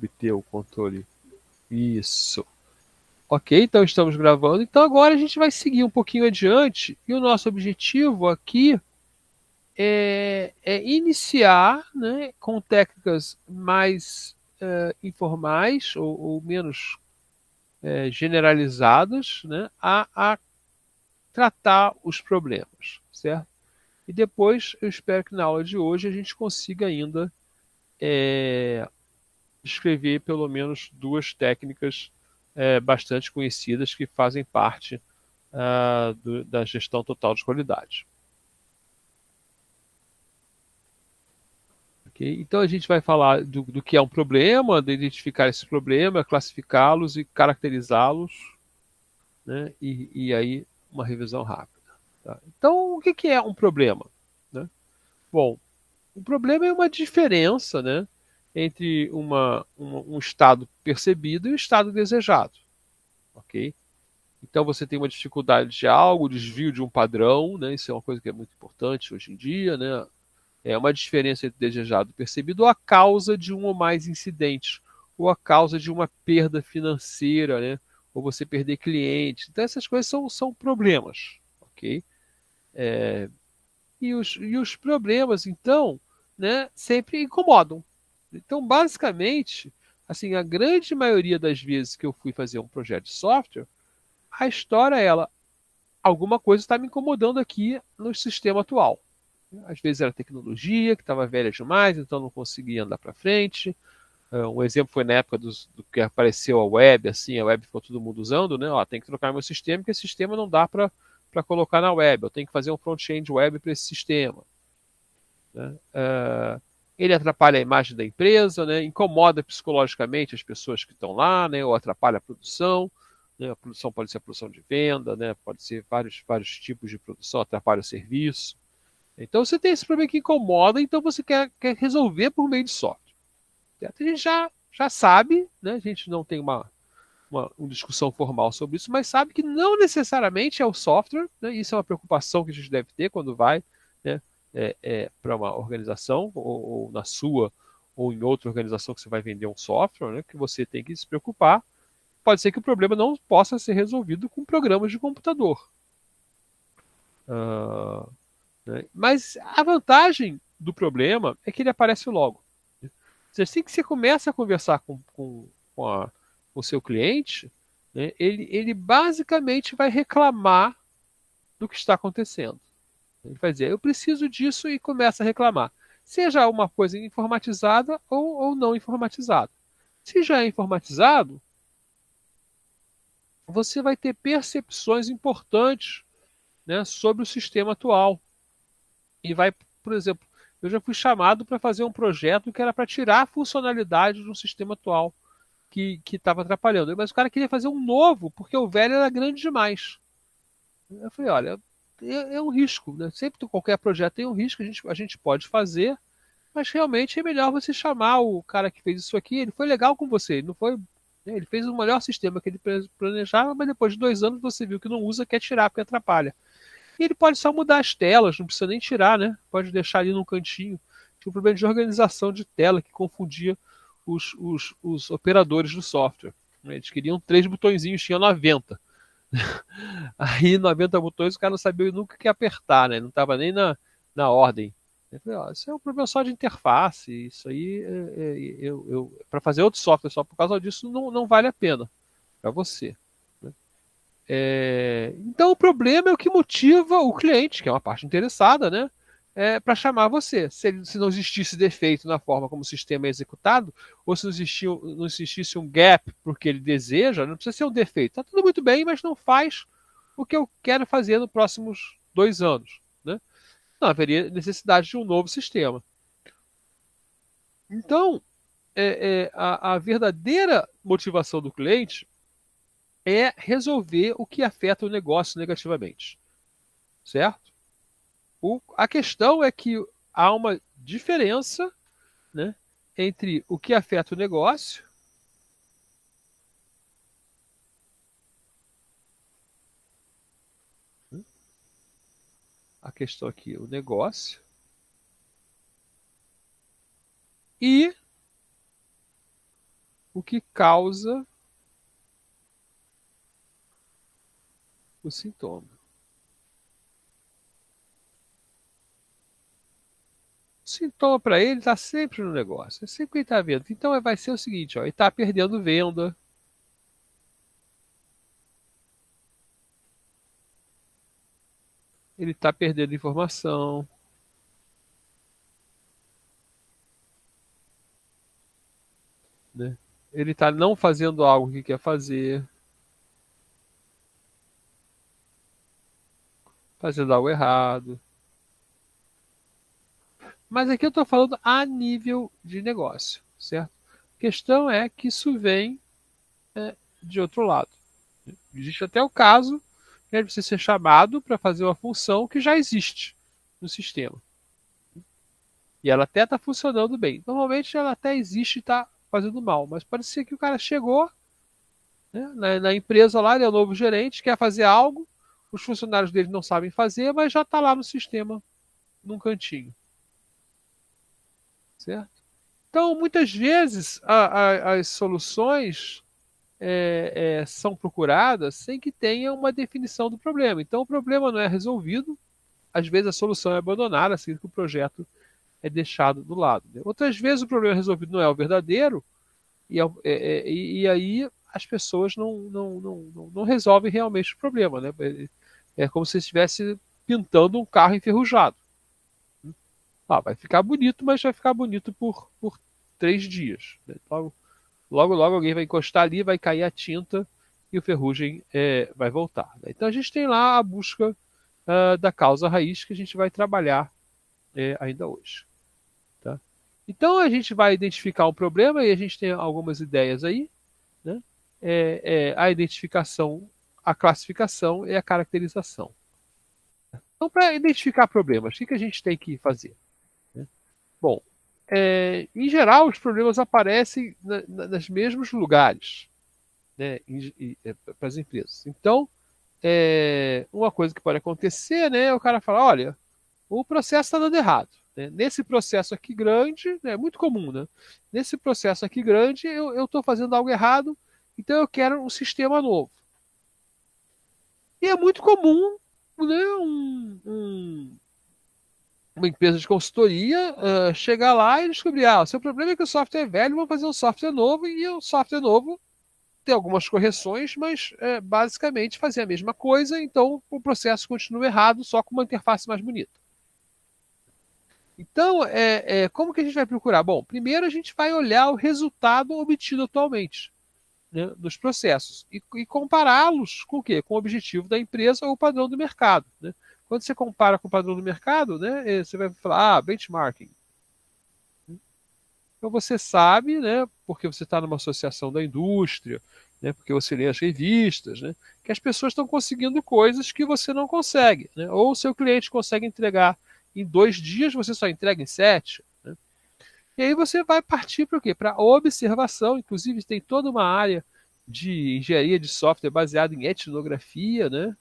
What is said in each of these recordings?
obter o controle. Isso. Ok, então estamos gravando. Então agora a gente vai seguir um pouquinho adiante e o nosso objetivo aqui é iniciar, né, com técnicas mais informais ou menos generalizadas, né, a tratar os problemas, certo? E depois eu espero que na aula de hoje a gente consiga ainda descrever pelo menos duas técnicas bastante conhecidas que fazem parte da gestão total de qualidade. Okay? Então a gente vai falar do que é um problema, de identificar esse problema, classificá-los e caracterizá-los, né? E aí uma revisão rápida. Tá? Então o que é um problema? Né? Bom, um problema é uma diferença, né, entre um estado percebido e um estado desejado. Ok? Então você tem uma dificuldade de algo, desvio de um padrão, né? Isso é uma coisa que é muito importante hoje em dia, né? É uma diferença entre desejado e percebido, ou a causa de um ou mais incidentes, ou a causa de uma perda financeira, né? Ou você perder clientes. Então essas coisas são problemas, ok? E os problemas, então, né, sempre incomodam. Então, basicamente, assim, a grande maioria das vezes que eu fui fazer um projeto de software, a história é ela, alguma coisa está me incomodando aqui no sistema atual. Às vezes era tecnologia, que estava velha demais, então não conseguia andar para frente. Um exemplo foi na época do que apareceu a web, assim, a web ficou todo mundo usando, né? Ó, tem que trocar meu sistema, porque esse sistema não dá para colocar na web. Eu tenho que fazer um front-end web para esse sistema. Né? Ele atrapalha a imagem da empresa, né? Incomoda psicologicamente as pessoas que estão lá, né? Ou atrapalha a produção. Né? A produção pode ser a produção de venda, né? Pode ser vários tipos de produção, atrapalha o serviço. Então você tem esse problema que incomoda, então você quer resolver por meio de software. Certo? A gente já sabe, né? A gente não tem uma discussão formal sobre isso, mas sabe que não necessariamente é o software, né? Isso é uma preocupação que a gente deve ter quando vai, né, para uma organização, ou na sua, ou em outra organização que você vai vender um software, né, que você tem que se preocupar. Pode ser que o problema não possa ser resolvido com programas de computador. Uh, né? Mas a vantagem do problema é que ele aparece logo. Assim que você começa a conversar com o seu cliente, né, ele basicamente vai reclamar do que está acontecendo. Ele vai dizer, eu preciso disso e começa a reclamar. Seja uma coisa informatizada ou não informatizada. Se já é informatizado, você vai ter percepções importantes, né, sobre o sistema atual. E vai, por exemplo, eu já fui chamado para fazer um projeto que era para tirar a funcionalidade de um sistema atual que estava atrapalhando. Mas o cara queria fazer um novo, porque o velho era grande demais. Eu falei, olha, é um risco, né? Sempre qualquer projeto tem um risco, a gente pode fazer, mas realmente é melhor você chamar o cara que fez isso aqui. Ele foi legal com você, ele não foi. Ele fez o melhor sistema que ele planejava, mas depois de 2 anos você viu que não usa, quer tirar porque atrapalha. E ele pode só mudar as telas, não precisa nem tirar, né? Pode deixar ali num cantinho. Tinha um problema de organização de tela que confundia os operadores do software. Eles queriam 3 botõezinhos, tinha 90. Aí 90 botões o cara não sabia nunca o que apertar, né? Não estava nem na ordem. Eu falei, ó, isso é um problema só de interface, isso aí para fazer outro software só por causa disso não vale a pena para você. Né? Então o problema é o que motiva o cliente, que é uma parte interessada, né? Para chamar você. Se não existisse defeito na forma como o sistema é executado, ou se não existisse um gap porque ele deseja, não precisa ser um defeito. Está tudo muito bem, mas não faz o que eu quero fazer nos próximos 2 anos. Né? Não haveria necessidade de um novo sistema. Então, a verdadeira motivação do cliente é resolver o que afeta o negócio negativamente. Certo? A questão é que há uma diferença, né, entre o que afeta o negócio a questão aqui, o negócio, e o que causa o sintoma. O sintoma para ele está sempre no negócio, é sempre que ele está vendo. Então vai ser o seguinte, ó, ele está perdendo venda, ele está perdendo informação, né? Ele está não fazendo algo que quer fazer, fazendo algo errado. Mas aqui eu estou falando a nível de negócio, certo? A questão é que isso vem de outro lado. Existe até o caso, né, de você ser chamado para fazer uma função que já existe no sistema. E ela até está funcionando bem. Normalmente ela até existe e está fazendo mal, mas pode ser que o cara chegou, né, na empresa lá, ele é o novo gerente, quer fazer algo, os funcionários dele não sabem fazer, mas já está lá no sistema, num cantinho. Certo? Então, muitas vezes, as soluções são procuradas sem que tenha uma definição do problema. Então, o problema não é resolvido, às vezes a solução é abandonada, assim que o projeto é deixado do lado. Né? Outras vezes o problema resolvido não é o verdadeiro, e aí as pessoas não resolvem realmente o problema. Né? É como se estivesse pintando um carro enferrujado. Vai ficar bonito, mas vai ficar bonito por 3 dias. Né? Logo alguém vai encostar ali, vai cair a tinta e o ferrugem vai voltar. Né? Então a gente tem lá a busca da causa raiz que a gente vai trabalhar ainda hoje. Tá? Então a gente vai identificar um problema e a gente tem algumas ideias aí. Né? A identificação, a classificação e a caracterização. Então, para identificar problemas, o que a gente tem que fazer? Né? Bom, em geral, os problemas aparecem nos mesmos lugares, né, para as empresas. Então, uma coisa que pode acontecer, né, é o cara falar, olha, o processo está dando errado. Né? Nesse processo aqui grande, é muito comum, né? Nesse processo aqui grande, eu estou fazendo algo errado, então eu quero um sistema novo. E é muito comum, né, uma empresa de consultoria chegar lá e descobrir, o seu problema é que o software é velho, vamos fazer um software novo, e o software novo tem algumas correções, mas basicamente fazer a mesma coisa, então o processo continua errado, só com uma interface mais bonita. Então, como que a gente vai procurar? Bom, primeiro a gente vai olhar o resultado obtido atualmente, né, dos processos e compará-los com o quê? Com o objetivo da empresa ou o padrão do mercado. Né? Quando você compara com o padrão do mercado, né, você vai falar, benchmarking. Então você sabe, né, porque você está numa associação da indústria, né, porque você lê as revistas, né, que as pessoas estão conseguindo coisas que você não consegue. Né, ou o seu cliente consegue entregar em 2 dias, você só entrega em 7. Né, e aí você vai partir para o quê? Para observação, inclusive tem toda uma área de engenharia de software baseada em etnografia. Né?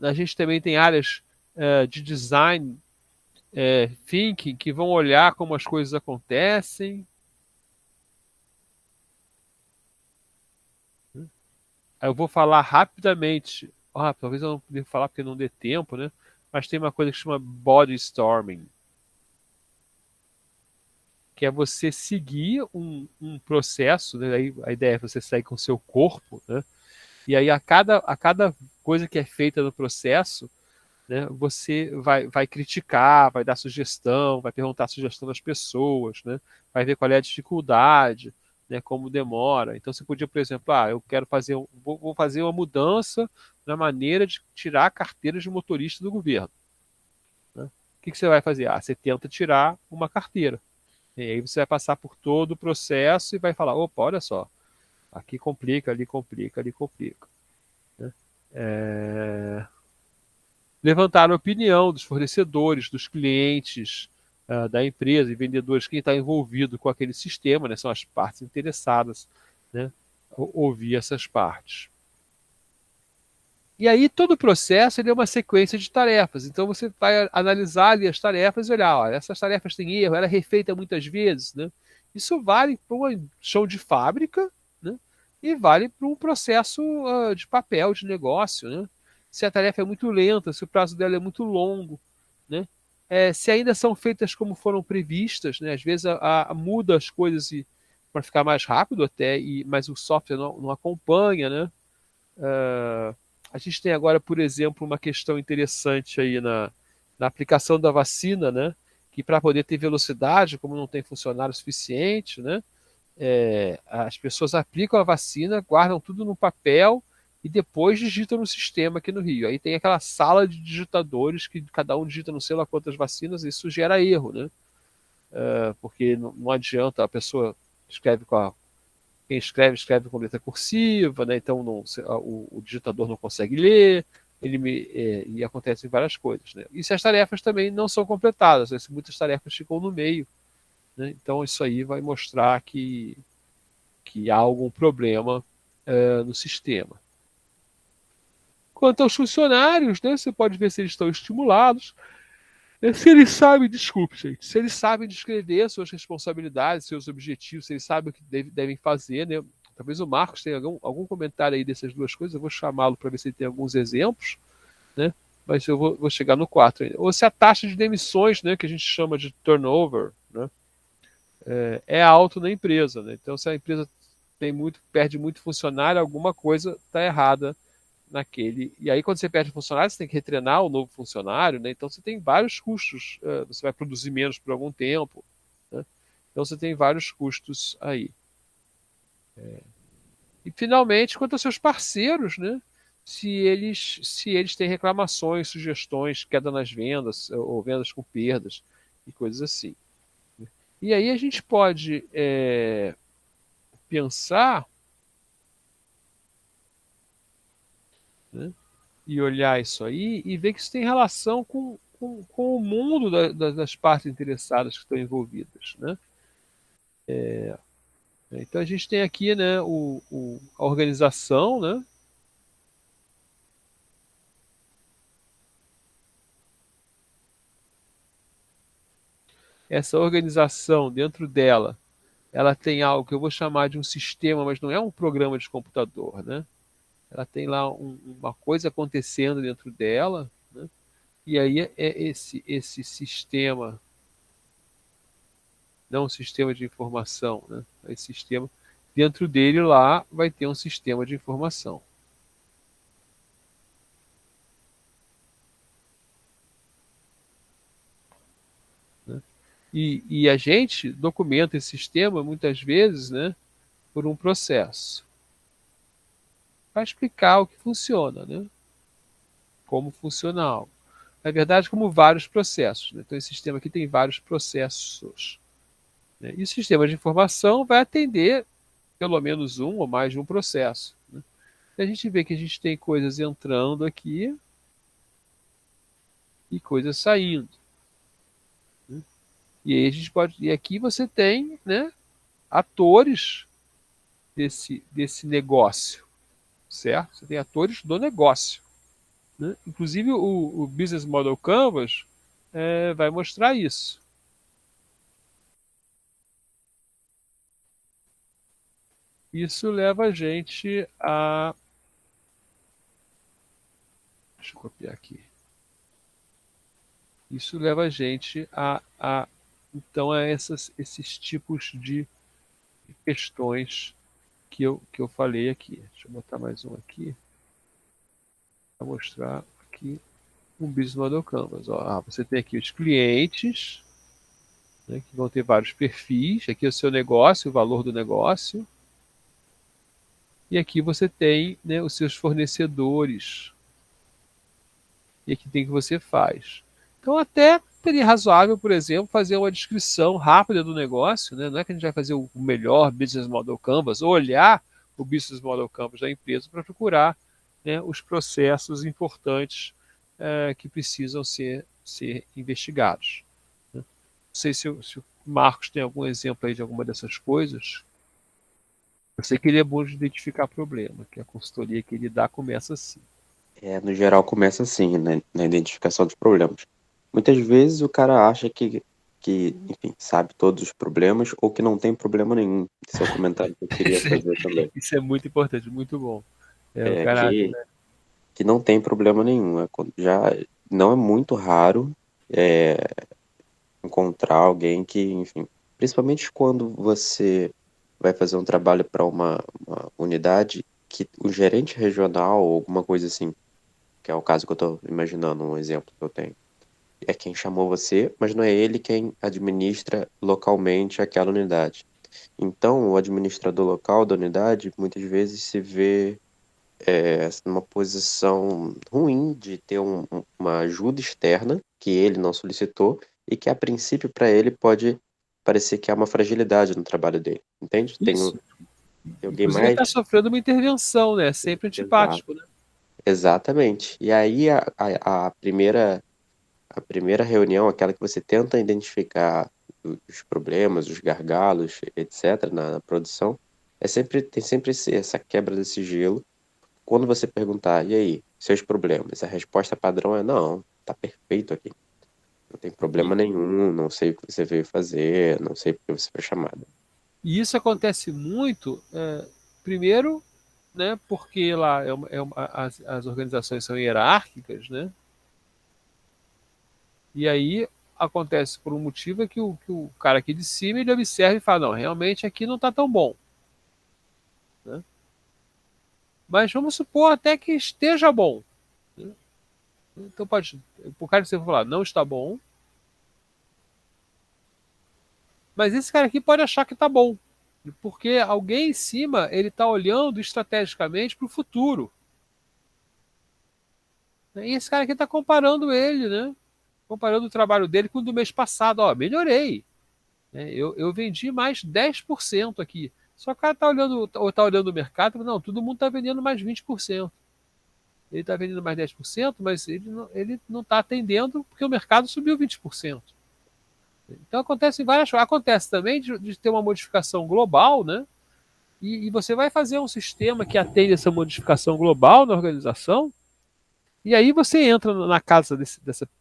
A gente também tem áreas de design thinking, que vão olhar como as coisas acontecem. Eu vou falar rapidamente. Talvez eu não possa falar porque não dê tempo, né? Mas tem uma coisa que chama body storming, que é você seguir um processo, né? Aí a ideia é você sair com o seu corpo, né? E aí a cada coisa que é feita no processo, né, você vai criticar, vai dar sugestão, vai perguntar a sugestão das pessoas, né, vai ver qual é a dificuldade, né, como demora. Então você podia, por exemplo, eu quero vou fazer uma mudança na maneira de tirar a carteira de motorista do governo. Né? O que você vai fazer? Você tenta tirar uma carteira. E aí você vai passar por todo o processo e vai falar, opa, olha só, aqui complica, ali complica, ali complica. Né? Levantar a opinião dos fornecedores, dos clientes da empresa e vendedores, quem está envolvido com aquele sistema, né, são as partes interessadas, né, ouvir essas partes. E aí todo o processo ele é uma sequência de tarefas, então você vai analisar ali as tarefas e olhar, essas tarefas têm erro, ela é refeita muitas vezes, né? Isso vale para um chão de fábrica, né? E vale para um processo de papel, de negócio, né? Se a tarefa é muito lenta, se o prazo dela é muito longo, né? Se ainda são feitas como foram previstas, né? Às vezes muda as coisas para ficar mais rápido até, mas o software não acompanha, né? A gente tem agora, por exemplo, uma questão interessante aí na aplicação da vacina, né? Que para poder ter velocidade, como não tem funcionário suficiente, né? As pessoas aplicam a vacina, guardam tudo no papel e depois digitam no sistema aqui no Rio. Aí tem aquela sala de digitadores que cada um digita não sei lá quantas vacinas, e isso gera erro, né? Porque não adianta, a pessoa escreve quem escreve com letra cursiva, né? Então o digitador não consegue ler, e acontecem várias coisas, né? E se as tarefas também não são completadas, né? Muitas tarefas ficam no meio, né? Então isso aí vai mostrar que há algum problema no sistema. Quanto aos funcionários, né, você pode ver se eles estão estimulados, se eles sabem, desculpe, gente, se eles sabem descrever suas responsabilidades, seus objetivos, se eles sabem o que devem fazer, né? Talvez o Marcos tenha algum comentário aí dessas duas coisas, eu vou chamá-lo para ver se ele tem alguns exemplos, né? Mas eu vou chegar no 4 ainda. Ou se a taxa de demissões, né, que a gente chama de turnover, né, é alto na empresa, né? Então, se a empresa perde muito funcionário, alguma coisa está errada naquele. E aí, quando você perde funcionário, você tem que retrenar o novo funcionário, né? Então você tem vários custos. Você vai produzir menos por algum tempo, né? Então você tem vários custos aí. E finalmente, quanto aos seus parceiros, né? Se eles têm reclamações, sugestões, queda nas vendas, ou vendas com perdas e coisas assim. E aí a gente pode pensar, né, e olhar isso aí e ver que isso tem relação com o mundo das partes interessadas que estão envolvidas, né? Então a gente tem aqui, né, a organização, né? Essa organização, dentro dela, ela tem algo que eu vou chamar de um sistema, mas não é um programa de computador, né? Ela tem lá uma coisa acontecendo dentro dela, né? E aí esse sistema, não um sistema de informação, né? Esse sistema, dentro dele lá vai ter um sistema de informação. Né? E a gente documenta esse sistema muitas vezes, né, por um processo para explicar o que funciona, né? Como funciona algo. Na verdade, como vários processos. Né? Então, esse sistema aqui tem vários processos. Né? E o sistema de informação vai atender pelo menos um ou mais de um processo. Né? E a gente vê que a gente tem coisas entrando aqui e coisas saindo. Né? E aí a gente pode. E aqui você tem, né, atores desse negócio, certo? Você tem atores do negócio. Né? Inclusive o Business Model Canvas vai mostrar isso. Isso leva a gente a. Deixa eu copiar aqui. Isso leva a gente então a esses tipos de questões que eu falei aqui. Deixa eu botar mais um aqui para mostrar aqui um Business Model Canvas. Ó, você tem aqui os clientes, né, que vão ter vários perfis. Aqui é o seu negócio, o valor do negócio. E aqui você tem, né, os seus fornecedores. E aqui tem o que você faz. Então, até seria razoável, por exemplo, fazer uma descrição rápida do negócio. Né? Não é que a gente vai fazer o melhor Business Model Canvas, ou olhar o Business Model Canvas da empresa para procurar, né, os processos importantes que precisam ser investigados. Né? Não sei se o Marcos tem algum exemplo aí de alguma dessas coisas. Eu sei que ele é bom de identificar problema, que a consultoria que ele dá começa assim. No geral, começa assim, né, na identificação dos problemas. Muitas vezes o cara acha que que, enfim, sabe todos os problemas ou que não tem problema nenhum. Esse é o comentário que eu queria fazer também. Isso é muito importante, muito bom. O É cara, que não tem problema nenhum. Já não é muito raro é, encontrar alguém que, enfim, principalmente quando você vai fazer um trabalho para uma unidade que o gerente regional ou alguma coisa assim, que é o caso que eu estou imaginando, um exemplo que eu tenho, é quem chamou você, mas não é ele quem administra localmente aquela unidade. Então, o administrador local da unidade muitas vezes se vê numa posição ruim de ter uma ajuda externa que ele não solicitou e que, a princípio, para ele pode parecer que há uma fragilidade no trabalho dele, entende? isso. Tem alguém Inclusive, ele mais. está sofrendo uma intervenção, né? Sempre Exato. antipático, né? Exatamente. E aí, a primeira reunião, aquela que você tenta identificar os problemas, os gargalos, etc., na produção, tem sempre essa quebra desse gelo. Quando você perguntar, e aí, seus problemas? A resposta padrão é: não, tá perfeito aqui. Não tem problema E, nenhum, não sei o que você veio fazer, não sei porque você foi chamado. e isso acontece muito, primeiro, né? Porque lá as organizações são hierárquicas, né? E aí acontece por um motivo é que o cara aqui de cima ele observa e fala, não, realmente aqui não está tão bom, né? Mas vamos supor até que esteja bom, né? Então pode, o cara que você falar, não está bom, mas esse cara aqui pode achar que está bom, porque alguém em cima ele está olhando estrategicamente para o futuro. E esse cara aqui está comparando ele, né? Comparando o trabalho dele com o do mês passado. Ó, melhorei. Né? Eu vendi mais 10% aqui. Só que o cara está olhando, ou tá olhando o mercado, não, todo mundo está vendendo mais 20%. Ele está vendendo mais 10%, mas ele não está atendendo porque o mercado subiu 20%. Então acontece várias coisas. Acontece também de ter uma modificação global, né? E você vai fazer um sistema que atende essa modificação global na organização, e aí você entra na casa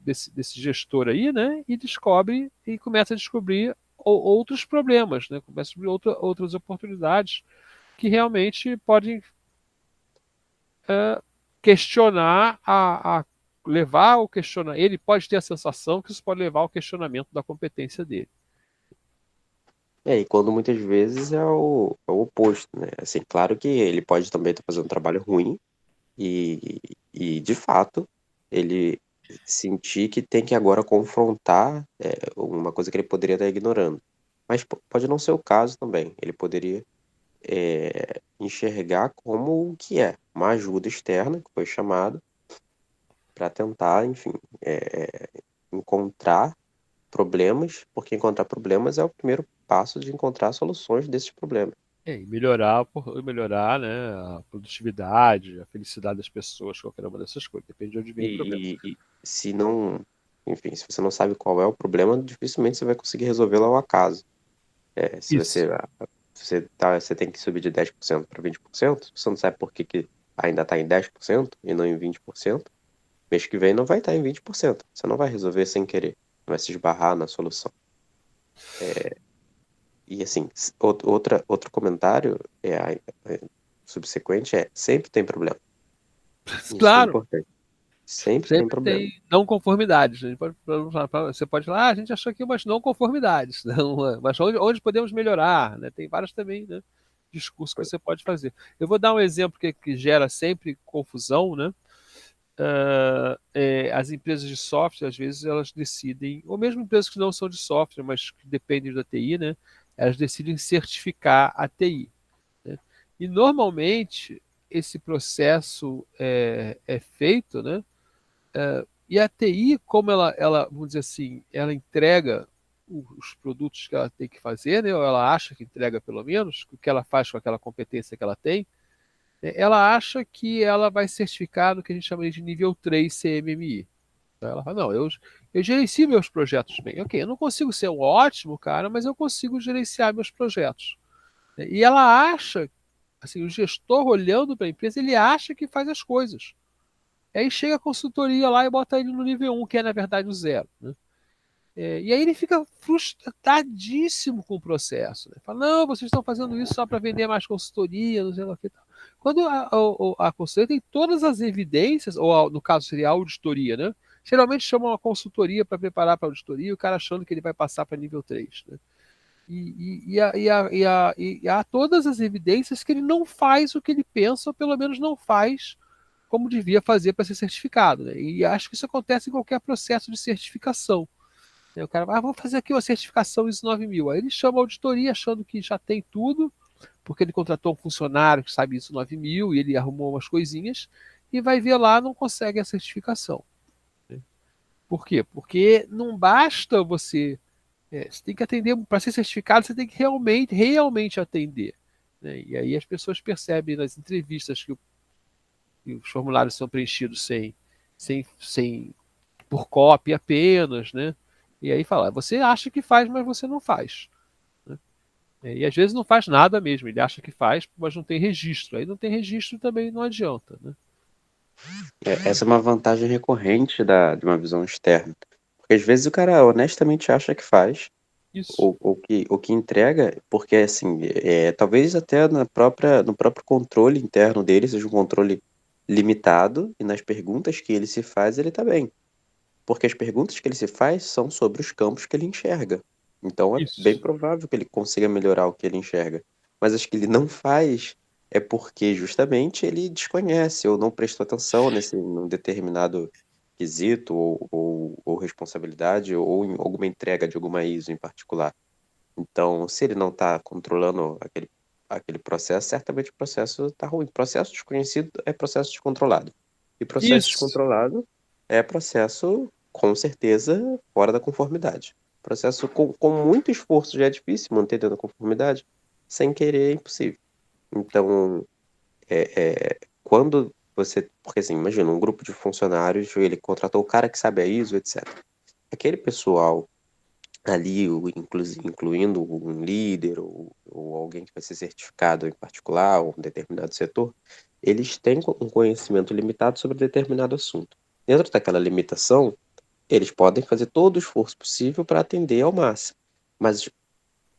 desse gestor aí, né? E descobre, e começa a descobrir outros problemas, né? Começa a descobrir outras oportunidades que realmente podem questionar levar ao questionamento. Ele pode ter a sensação que isso pode levar ao questionamento da competência dele. E quando muitas vezes é o oposto, né? Assim, claro que ele pode também estar fazendo um trabalho ruim e de fato, ele sentir que tem que agora confrontar uma coisa que ele poderia estar ignorando. Mas pode não ser o caso também. Ele poderia enxergar como o que é uma ajuda externa, que foi chamado, para tentar, enfim, encontrar problemas, porque encontrar problemas é o primeiro passo de encontrar soluções desses problemas. E melhorar, né, a produtividade, a felicidade das pessoas, qualquer uma dessas coisas. Depende de onde vem o problema. E se não, enfim, se você não sabe qual é o problema, dificilmente você vai conseguir resolvê-lo ao acaso. Se Isso. você tem que subir de 10% para 20%, você não sabe por que ainda está em 10% e não em 20%, mês que vem não vai estar em 20%. Você não vai resolver sem querer, vai se esbarrar na solução. E assim, outro comentário subsequente sempre tem problema. Isso que é Claro, importante. Sempre tem sempre problema. tem não conformidades. Você pode falar, a gente achou aqui umas não conformidades, mas onde podemos melhorar, né? Tem vários também, né, discursos que você pode fazer. Eu vou dar um exemplo que gera sempre confusão, né? As empresas de software, às vezes, elas decidem, ou mesmo empresas que não são de software, mas que dependem da TI, né? Elas decidem certificar a TI. Né? E normalmente esse processo é feito, né? E a TI, como vamos dizer assim, ela entrega os produtos que ela tem que fazer, né? Ou ela acha que entrega pelo menos, o que ela faz com aquela competência que ela tem, né? Ela acha que ela vai certificar no que a gente chama de nível 3 CMMI. Então ela fala, não, eu gerencio meus projetos bem. Ok, eu não consigo ser um ótimo cara, mas eu consigo gerenciar meus projetos. E ela acha, assim, o gestor olhando para a empresa, ele acha que faz as coisas. Aí chega a consultoria lá e bota ele no nível 1, que é na verdade o 0. Né? E aí ele fica frustradíssimo com o processo. Né? Fala, não, vocês estão fazendo isso só para vender mais consultoria, não sei lá o que tal. Quando a consultoria tem todas as evidências, ou no caso seria a auditoria, né? Geralmente chamam uma consultoria para preparar para a auditoria, o cara achando que ele vai passar para nível 3. Né? E há todas as evidências que ele não faz o que ele pensa, ou pelo menos não faz como devia fazer para ser certificado. Né? E acho que isso acontece em qualquer processo de certificação. Né? O cara vai, vou fazer aqui uma certificação ISO 9000. Aí ele chama a auditoria achando que já tem tudo, porque ele contratou um funcionário que sabe ISO 9000 e ele arrumou umas coisinhas, e vai ver lá, não consegue a certificação. Né? Por quê? Porque não basta você tem que atender, para ser certificado, você tem que realmente atender. Né? E aí as pessoas percebem nas entrevistas que os formulários são preenchidos sem por cópia apenas, né? E aí fala, você acha que faz, mas você não faz. Né? E às vezes não faz nada mesmo, ele acha que faz, mas não tem registro. Aí não tem registro também não adianta. Né? Essa é uma vantagem recorrente de uma visão externa. Porque às vezes o cara honestamente acha que faz, Isso. ou que entrega, porque assim, talvez até no próprio controle interno dele seja um controle limitado, e nas perguntas que ele se faz, ele tá bem. Porque as perguntas que ele se faz são sobre os campos que ele enxerga. Então é bem Isso. provável que ele consiga melhorar o que ele enxerga. Mas as que ele não faz é porque justamente ele desconhece ou não prestou atenção num determinado quesito ou responsabilidade ou em alguma entrega de alguma ISO em particular. Então, se ele não está controlando aquele processo, certamente o processo está ruim. Processo desconhecido é processo descontrolado. E processo Isso. descontrolado é processo, com certeza, fora da conformidade. Processo com muito esforço já é difícil manter dentro da conformidade, sem querer é impossível. Então, quando você. Porque assim, imagina, um grupo de funcionários, ele contratou o cara que sabe a ISO, etc. Aquele pessoal ali, incluindo um líder ou alguém que vai ser certificado em particular, ou um determinado setor, eles têm um conhecimento limitado sobre determinado assunto. Dentro daquela limitação, eles podem fazer todo o esforço possível para atender ao máximo. Mas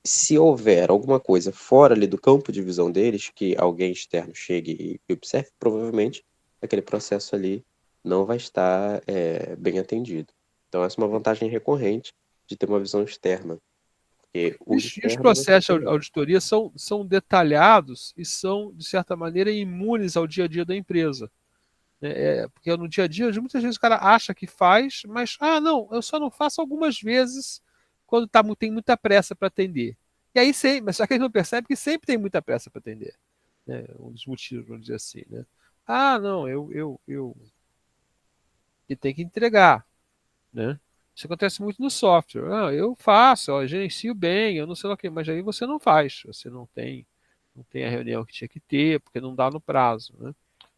se houver alguma coisa fora ali do campo de visão deles, que alguém externo chegue e observe, provavelmente aquele processo ali não vai estar bem atendido. Então, essa é uma vantagem recorrente de ter uma visão externa, porque o E os interno você processos tem. de auditoria são detalhados e são, de certa maneira, imunes ao dia a dia da empresa. Né? Porque no dia a dia, muitas vezes o cara acha que faz, mas, não, eu só não faço algumas vezes quando tem muita pressa para atender. E aí sim, mas só que ele não percebe que sempre tem muita pressa para atender. Né? Um dos motivos, vamos dizer assim. Né? Não, eu e tem que entregar. Né? Isso acontece muito no software. Eu faço, eu gerencio bem, eu não sei lá o que, mas aí você não faz, você não tem a reunião que tinha que ter, porque não dá no prazo, né?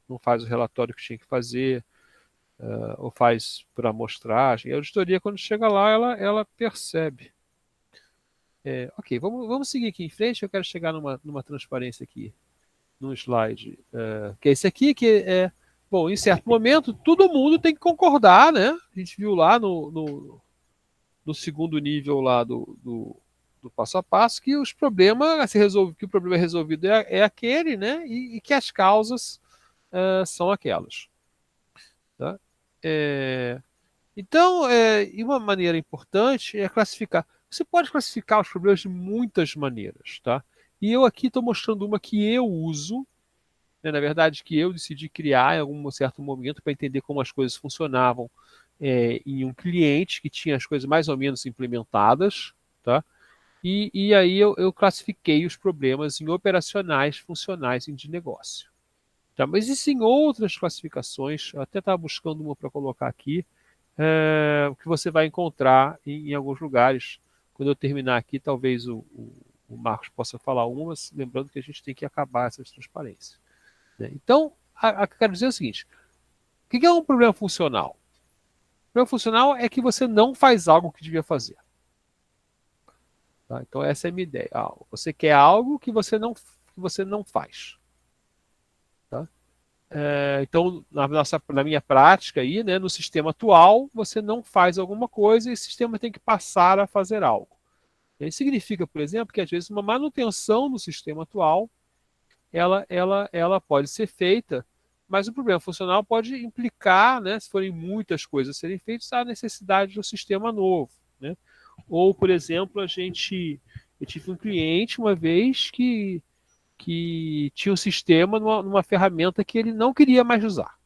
Não faz o relatório que tinha que fazer, ou faz por amostragem. E a auditoria, quando chega lá, ela percebe. Ok, vamos seguir aqui em frente, eu quero chegar numa transparência aqui, num slide, que é esse aqui, bom, em certo momento, todo mundo tem que concordar, né? A gente viu lá no segundo nível lá do passo a passo, que os problemas que o problema é resolvido é aquele, né? E que as causas são aquelas. Tá? É, então, e uma maneira importante é classificar. Você pode classificar os problemas de muitas maneiras, tá? E eu aqui estou mostrando uma que eu uso, né, na verdade, que eu decidi criar em algum certo momento para entender como as coisas funcionavam em um cliente que tinha as coisas mais ou menos implementadas, tá? E aí eu classifiquei os problemas em operacionais, funcionais e de negócio. Tá? Mas existem outras classificações, eu até estava buscando uma para colocar aqui, que você vai encontrar em alguns lugares. Quando eu terminar aqui, talvez o Marcos possa falar uma, mas lembrando que a gente tem que acabar essas transparências. Né? Então, o que eu quero dizer é o seguinte: o que é um problema funcional? O problema funcional é que você não faz algo que devia fazer. Tá? Então, essa é a minha ideia. Você quer algo que você não faz. Tá? Então, na minha prática aí, né, no sistema atual, você não faz alguma coisa e o sistema tem que passar a fazer algo. Isso significa, por exemplo, que às vezes uma manutenção no sistema atual, ela pode ser feita, mas o problema funcional pode implicar, né, se forem muitas coisas a serem feitas, a necessidade do sistema novo, né? Ou, por exemplo, eu tive um cliente uma vez que tinha um sistema numa ferramenta que ele não queria mais usar.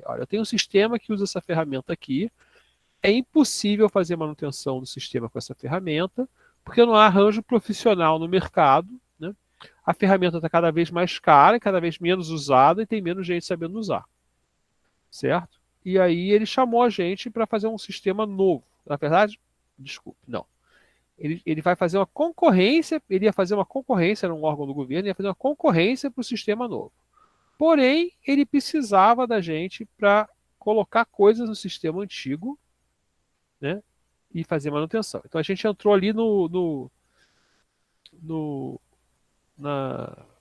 Olha, eu tenho um sistema que usa essa ferramenta aqui, é impossível fazer manutenção do sistema com essa ferramenta, porque não há arranjo profissional no mercado, né? A ferramenta está cada vez mais cara, cada vez menos usada e tem menos gente sabendo usar, certo? E aí ele chamou a gente para fazer um sistema novo. Na verdade, desculpe, não. Ele vai fazer uma concorrência, ele ia fazer uma concorrência, era um órgão do governo, ia fazer uma concorrência para o sistema novo. Porém, ele precisava da gente para colocar coisas no sistema antigo, né, e fazer manutenção. Então a gente entrou ali no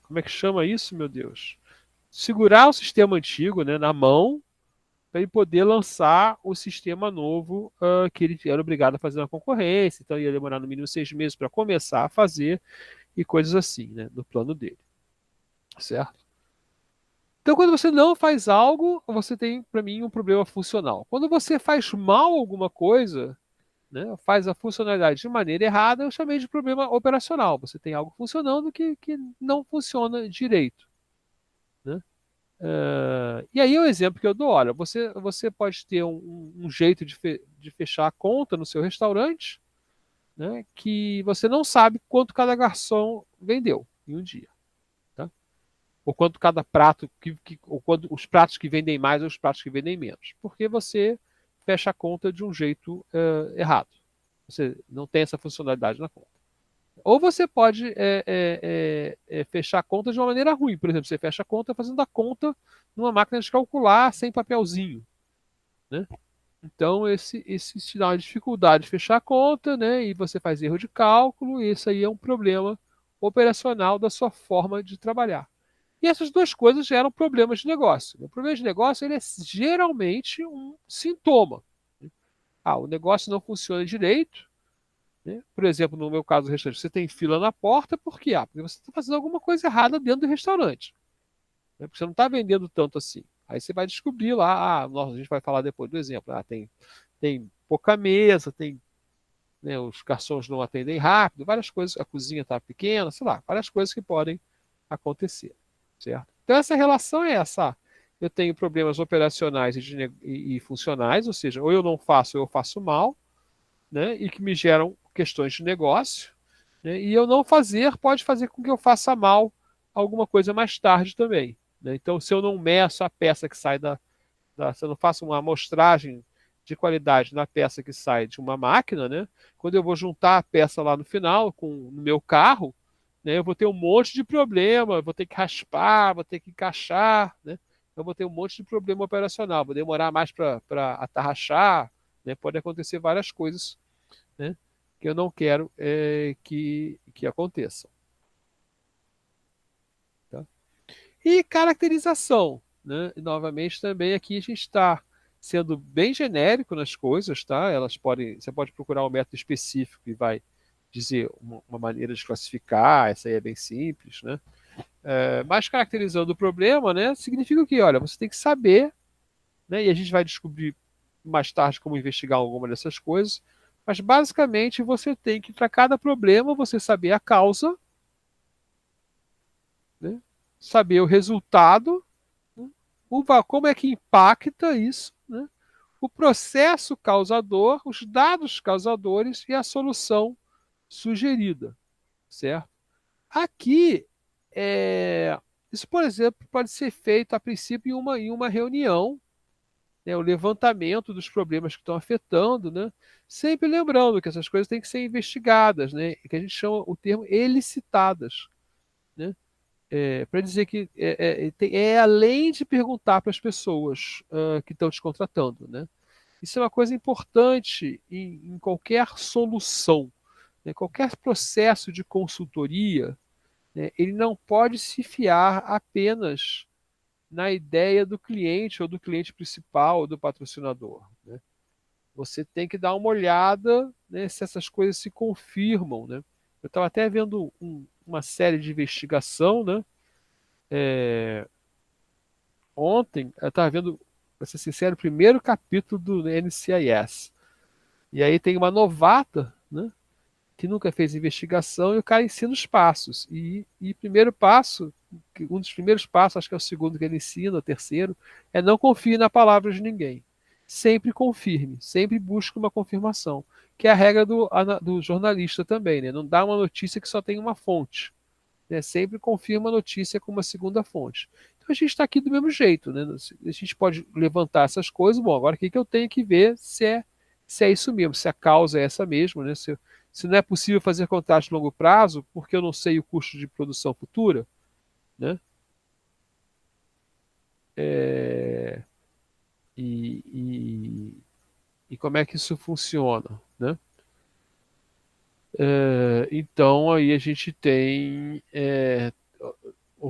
como é que chama isso, meu Deus? Segurar o sistema antigo, né, na mão para ele poder lançar o sistema novo que ele era obrigado a fazer na concorrência. Então ia demorar no mínimo 6 meses para começar a fazer e coisas assim, né, no plano dele, certo? Então, quando você não faz algo, você tem, para mim, um problema funcional. Quando você faz mal alguma coisa, né, faz a funcionalidade de maneira errada, eu chamei de problema operacional. Você tem algo funcionando que não funciona direito. Né? E aí o exemplo que eu dou, olha, você pode ter um jeito de fechar a conta no seu restaurante, né, que você não sabe quanto cada garçom vendeu em um dia. Tá? Ou quanto cada prato, ou quanto os pratos que vendem mais ou os pratos que vendem menos. Porque você fecha a conta de um jeito errado. Você não tem essa funcionalidade na conta. Ou você pode fechar a conta de uma maneira ruim. Por exemplo, você fecha a conta fazendo a conta numa máquina de calcular sem papelzinho. Né? Então, esse te dá uma dificuldade de fechar a conta, né? E você faz erro de cálculo, e isso aí é um problema operacional da sua forma de trabalhar. E essas duas coisas geram problemas de negócio. O problema de negócio ele é geralmente um sintoma. O negócio não funciona direito. Né? Por exemplo, no meu caso do restaurante, você tem fila na porta, por quê? Porque você está fazendo alguma coisa errada dentro do restaurante. Né? Porque você não está vendendo tanto assim. Aí você vai descobrir lá, nossa, a gente vai falar depois do exemplo. Tem pouca mesa, né, os garçons não atendem rápido, várias coisas, a cozinha está pequena, sei lá, várias coisas que podem acontecer, certo? Então essa relação é essa. Eu tenho problemas operacionais e funcionais, ou seja, ou eu não faço ou eu faço mal, né, e que me geram questões de negócio, né, e eu não fazer pode fazer com que eu faça mal alguma coisa mais tarde também. Né? Então, se eu não meço a peça que sai se eu não faço uma amostragem de qualidade na peça que sai de uma máquina, né? Quando eu vou juntar a peça lá no final no meu carro, né, eu vou ter um monte de problema, vou ter que raspar, vou ter que encaixar, né? Eu vou ter um monte de problema operacional, vou demorar mais para atarrachar, né? Pode acontecer várias coisas, né, que eu não quero que aconteçam. Tá? E caracterização, né? E, novamente, também aqui a gente está sendo bem genérico nas coisas, tá? Você pode procurar um método específico e vai dizer uma maneira de classificar, essa aí é bem simples, né? Mas caracterizando o problema, né, significa o quê? Olha, você tem que saber, né, e a gente vai descobrir mais tarde como investigar alguma dessas coisas, mas basicamente você tem que, para cada problema, você saber a causa, né, saber o resultado, né, como é que impacta isso, né, o processo causador, os dados causadores e a solução sugerida, certo? Aqui, isso, por exemplo, pode ser feito a princípio em uma reunião, né, o levantamento dos problemas que estão afetando, né, sempre lembrando que essas coisas têm que ser investigadas, né, que a gente chama o termo elicitadas, né, para dizer que além de perguntar para as pessoas que estão te contratando, né? Isso é uma coisa importante em qualquer solução, né? Qualquer processo de consultoria, né, ele não pode se fiar apenas na ideia do cliente, ou do cliente principal, ou do patrocinador, né? Você tem que dar uma olhada, né, se essas coisas se confirmam, né? Eu estava até vendo uma série de investigação, né? Ontem, eu estava vendo, para ser sincero, o primeiro capítulo do NCIS. E aí tem uma novata, né, que nunca fez investigação, e o cara ensina os passos. E primeiro passo, um dos primeiros passos, acho que é o segundo que ele ensina, o terceiro, é não confie na palavra de ninguém. Sempre confirme, sempre busque uma confirmação, que é a regra do jornalista também, né? Não dá uma notícia que só tem uma fonte, né? Sempre confirma a notícia com uma segunda fonte. Então a gente está aqui do mesmo jeito, né? A gente pode levantar essas coisas. Bom, agora o que eu tenho que ver se é isso mesmo, se a causa é essa mesmo, né? Se não é possível fazer contrato de longo prazo, porque eu não sei o custo de produção futura, né? É, e, e, e como é que isso funciona, né? Então aí a gente tem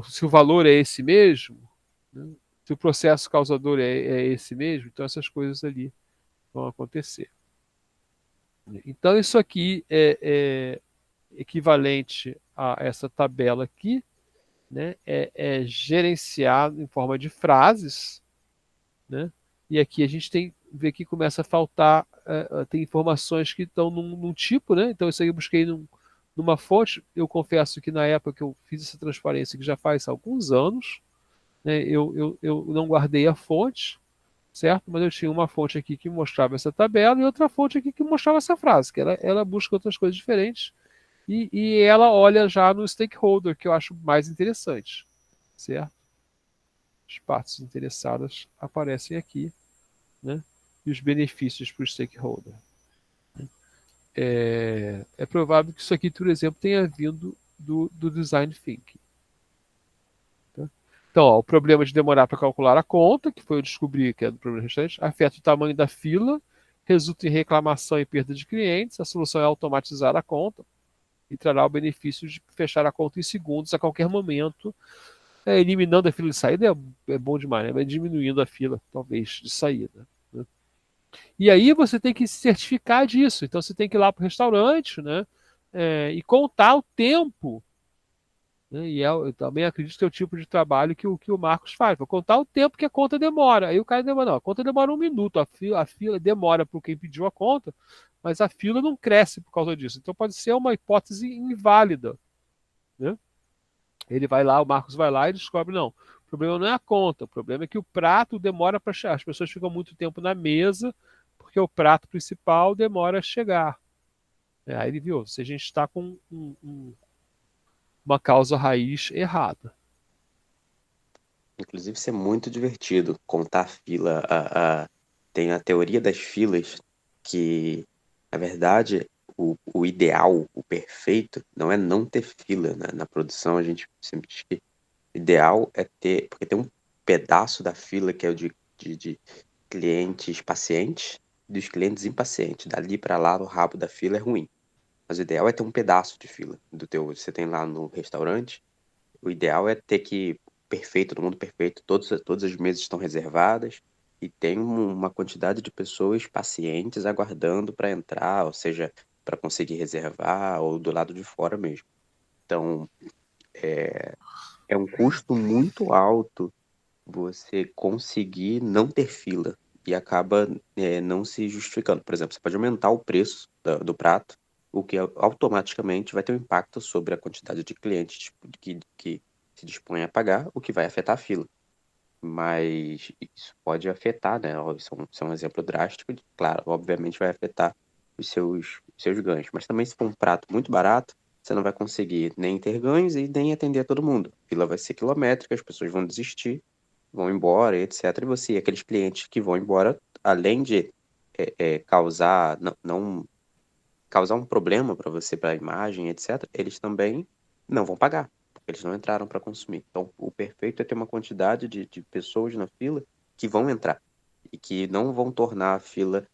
se o valor é esse mesmo, né? Se o processo causador é esse mesmo, então essas coisas ali vão acontecer. Então isso aqui é equivalente a essa tabela aqui, né? É gerenciado em forma de frases, né? E aqui a gente tem vê que começa a faltar, tem informações que estão num tipo, né? Então isso aí eu busquei numa fonte. Eu confesso que na época que eu fiz essa transparência, que já faz alguns anos, né, eu não guardei a fonte, certo? Mas eu tinha uma fonte aqui que mostrava essa tabela, e outra fonte aqui que mostrava essa frase, que ela busca outras coisas diferentes, e ela olha já no stakeholder, que eu acho mais interessante, certo? As partes interessadas aparecem aqui, né? E os benefícios para o stakeholder. É provável que isso aqui, por exemplo, tenha vindo do design thinking. Tá? Então, ó, o problema de demorar para calcular a conta, que foi eu descobrir que é do problema restante, afeta o tamanho da fila, resulta em reclamação e perda de clientes. A solução é automatizar a conta e trará o benefício de fechar a conta em segundos a qualquer momento. Eliminando a fila de saída é bom demais, né? Mas diminuindo a fila, talvez, de saída, né? E aí você tem que se certificar disso. Então você tem que ir lá para o restaurante, né? E contar o tempo, né? E eu também acredito que é o tipo de trabalho que o Marcos faz. Vou contar o tempo que a conta demora. Aí o cara demora, não, a conta demora 1 minuto, a fila demora para quem pediu a conta, mas a fila não cresce por causa disso. Então pode ser uma hipótese inválida, né? Ele vai lá, o Marcos vai lá e descobre, não, o problema não é a conta, o problema é que o prato demora para chegar. As pessoas ficam muito tempo na mesa porque o prato principal demora a chegar. Aí ele viu, se a gente está com uma causa raiz errada. Inclusive, isso é muito divertido, contar a fila. Tem a teoria das filas, que, na verdade, o ideal, o perfeito, não é não ter fila na produção. A gente sempre diz que o ideal é ter, porque tem um pedaço da fila que é o de clientes pacientes, dos clientes impacientes. Dali para lá, o rabo da fila é ruim. Mas o ideal é ter um pedaço de fila do teu. Você tem lá no restaurante, o ideal é ter que perfeito, todo mundo perfeito, todas as mesas estão reservadas e tem uma quantidade de pessoas pacientes aguardando para entrar, ou seja, para conseguir reservar ou do lado de fora mesmo. Então, é um custo muito alto você conseguir não ter fila e acaba não se justificando. Por exemplo, você pode aumentar o preço do prato, o que automaticamente vai ter um impacto sobre a quantidade de clientes tipo, que se dispõem a pagar, o que vai afetar a fila. Mas isso pode afetar, né? Isso é um exemplo drástico, claro, obviamente vai afetar os seus ganhos. Mas também se for um prato muito barato, você não vai conseguir nem ter ganhos e nem atender a todo mundo. A fila vai ser quilométrica, as pessoas vão desistir, vão embora, etc. E você, aqueles clientes que vão embora, além de causar, não causar um problema para você, para a imagem, etc., eles também não vão pagar, porque eles não entraram para consumir. Então, o perfeito é ter uma quantidade de pessoas na fila que vão entrar e que não vão tornar a fila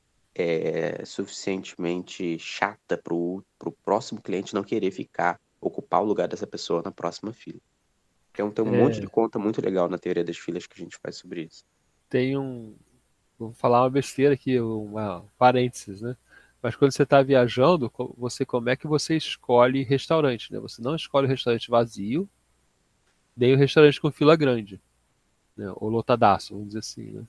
suficientemente chata para o próximo cliente não querer ficar, ocupar o lugar dessa pessoa na próxima fila. Tem um monte de conta muito legal na teoria das filas que a gente faz sobre isso. Tem um. Vou falar uma besteira aqui, uma parênteses, né? Mas quando você está viajando, como é que você escolhe restaurante, né? Você não escolhe o restaurante vazio, nem o restaurante com fila grande, né? Ou lotadaço, vamos dizer assim, né?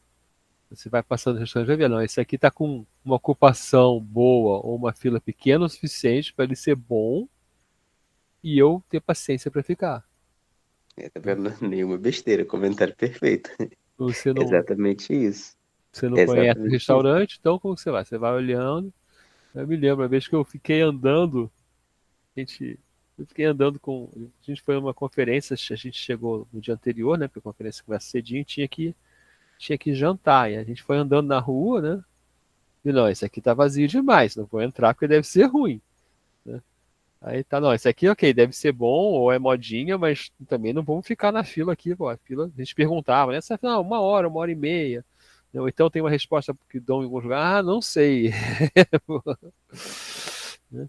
Você vai passando no restaurante e vai ver, não, esse aqui está com uma ocupação boa ou uma fila pequena o suficiente para ele ser bom e eu ter paciência para ficar, Tá né? vendo? Nenhuma besteira, comentário perfeito. Você não, Exatamente isso. você não conhece o Exatamente isso. restaurante, então como que você vai? Você vai olhando. Eu me lembro, a vez que eu fiquei andando, a gente, eu fiquei andando com. A gente foi numa conferência, a gente chegou no dia anterior, né? Porque a conferência começa cedinho, tinha que jantar. E a gente foi andando na rua, né? E não, esse aqui tá vazio demais, não vou entrar porque deve ser ruim, né? Aí tá, não, esse aqui, ok, deve ser bom ou é modinha, mas também não vamos ficar na fila aqui, pô. A fila, a gente perguntava, né? Essa, não, 1 hora, 1 hora e meia. Ou então tem uma resposta que dão em alguns lugares, ah, não sei. Né?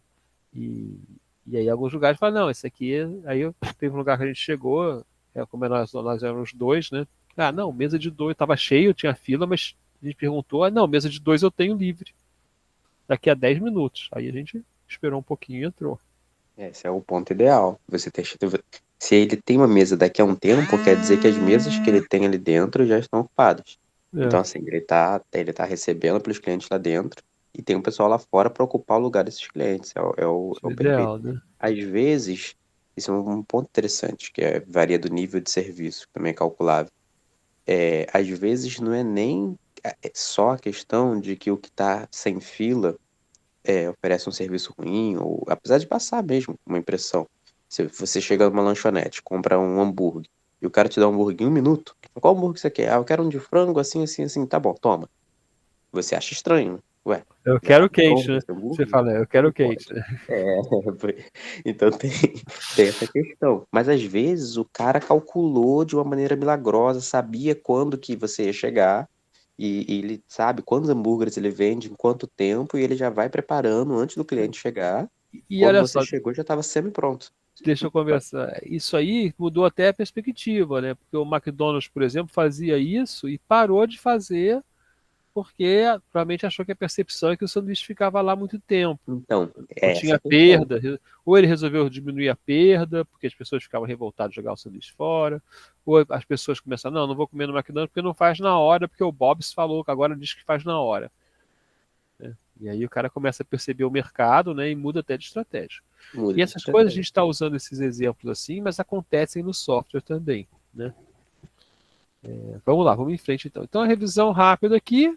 E, e aí alguns lugares falam, não, esse aqui, aí teve um lugar que a gente chegou, como nós éramos dois, né? Ah, não, mesa de dois, tava cheio, tinha fila, mas a gente perguntou, ah, não, mesa de dois eu tenho livre, daqui a 10 minutos. Aí a gente esperou um pouquinho e entrou. Esse é o ponto ideal. Se ele tem uma mesa daqui a um tempo, quer dizer que as mesas que ele tem ali dentro já estão ocupadas. É, Então, assim, ele tá recebendo pelos clientes lá dentro e tem um pessoal lá fora para ocupar o lugar desses clientes. É o perfeito. ideal, né? Às vezes, isso é um ponto interessante, que varia do nível de serviço, que também é calculável. Às vezes não é nem só a questão de que o que está sem fila oferece um serviço ruim, ou apesar de passar mesmo uma impressão. Se você chega numa lanchonete, compra um hambúrguer, e o cara te dá um hambúrguer em 1 minuto, qual hambúrguer você quer? Ah, eu quero um de frango, assim, assim, assim, tá bom, toma. Você acha estranho, né? Ué, Eu já tá quero quente, pronto né? esse Você hambúrguer? fala, eu quero Não quente, pode. né? É, então tem essa questão. Mas às vezes o cara calculou de uma maneira milagrosa, sabia quando que você ia chegar, e ele sabe quantos hambúrgueres ele vende, em quanto tempo, e ele já vai preparando antes do cliente chegar. E Quando olha você só, chegou, já estava semi-pronto. deixa eu conversar. Isso aí mudou até a perspectiva, né? Porque o McDonald's, por exemplo, fazia isso e parou de fazer porque provavelmente achou que a percepção é que o sanduíche ficava lá muito tempo. Então, Ou é essa tinha a questão. perda, ou ele resolveu diminuir a perda, porque as pessoas ficavam revoltadas de jogar o sanduíche fora, ou as pessoas começaram, não, não vou comer no McDonald's porque não faz na hora, porque o Bob's falou que agora diz que faz na hora, né? E aí o cara começa a perceber o mercado, né, e muda até de estratégia. Muda E de essas coisas a estratégia. gente está usando esses exemplos assim, mas acontecem no software também, né? Vamos lá, vamos em frente então. Então a revisão rápida aqui,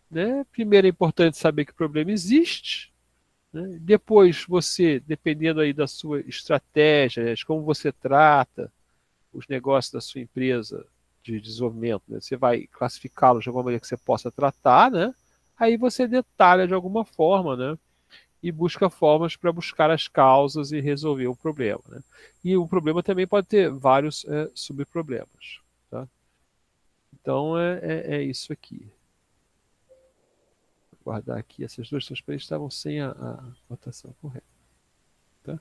né? Primeiro é importante saber que o problema existe, né? Depois você, dependendo aí da sua estratégia, de como você trata os negócios da sua empresa de desenvolvimento, né? Você vai classificá-los de alguma maneira que você possa tratar, né? Aí você detalha de alguma forma, né? E busca formas para buscar as causas e resolver o problema, né? E o problema também pode ter vários subproblemas, tá? Então é isso aqui. Vou guardar aqui, essas duas transparências estavam sem a notação correta, tá?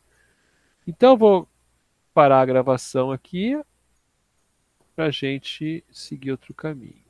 Então eu vou parar a gravação aqui para a gente seguir outro caminho.